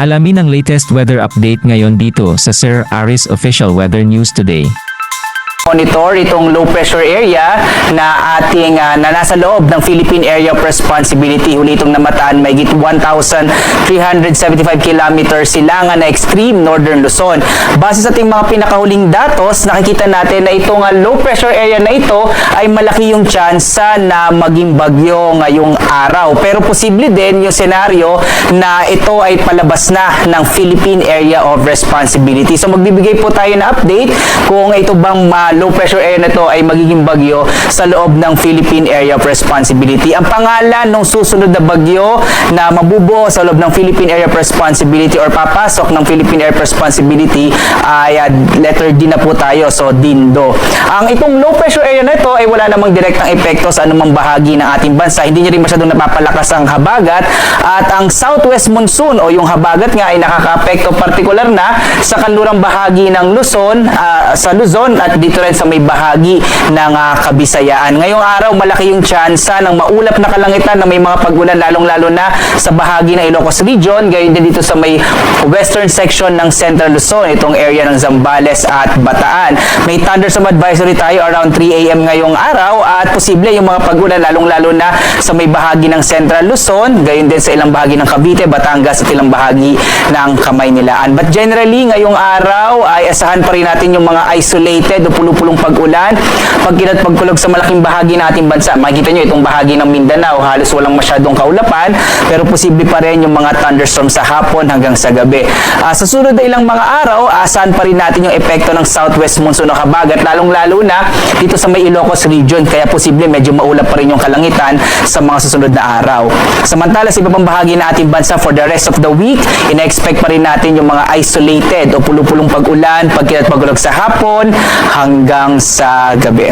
Alamin ang latest weather update ngayon dito sa Sir Aris Official Weather News Today. Monitor itong low pressure area na ating na nasa loob ng Philippine Area of Responsibility. Huli itong namataan may 1,375 kilometers silangan na extreme northern Luzon. Base sa ating mga pinakahuling datos, nakikita natin na itong low pressure area na ito ay malaki yung tsansa na maging bagyo ngayong araw. Pero posible din yung senaryo na ito ay palabas na ng Philippine Area of Responsibility. So magbibigay po tayo na update kung ito bang low pressure area na ito ay magiging bagyo sa loob ng Philippine Area of Responsibility. Ang pangalan ng susunod na bagyo na mabubuo sa loob ng Philippine Area of Responsibility or papasok ng Philippine Area of Responsibility ay letter D na po tayo. So, Dindo. Ang itong low pressure area na ito ay wala namang direktang epekto sa anumang bahagi ng ating bansa. Hindi niya rin masyadong napapalakas ang habagat at ang southwest monsoon o yung habagat nga ay nakaka-apekto partikular na sa kanlurang bahagi ng Luzon, sa Luzon at dito rin sa may bahagi ng Kabisayaan. Ngayong araw, malaki yung tsansa ng maulap na kalangitan na may mga pag-ulan lalong-lalo na sa bahagi ng Ilocos Region, gayon din dito sa may western section ng Central Luzon, itong area ng Zambales at Bataan. May thunderstorm advisory tayo around 3 a.m. ngayong araw at posible yung mga pag-ulan lalong-lalo na sa may bahagi ng Central Luzon, gayon din sa ilang bahagi ng Cavite, Batangas at ilang bahagi ng Kamaynilaan. But generally, ngayong araw ay asahan pa rin natin yung mga isolated o pulong pag-ulan, pagkinat pagkulog sa malaking bahagi ng ating bansa. Makikita nyo itong bahagi ng Mindanao, halos walang masyadong kaulapan, pero posible pa rin yung mga thunderstorm sa hapon hanggang sa gabi. Sa sunod na ilang mga araw, asahan pa rin natin yung epekto ng southwest monsoon o habagat, lalong-lalo na dito sa may Ilocos Region, kaya posible medyo maulap pa rin yung kalangitan sa mga susunod na araw. Samantala, sa iba pang bahagi ng ating bansa for the rest of the week, ina-expect pa rin natin yung mga isolated o pulong pag-ulan, pagkinat pagkulog sa hapon hanggang sa gabi.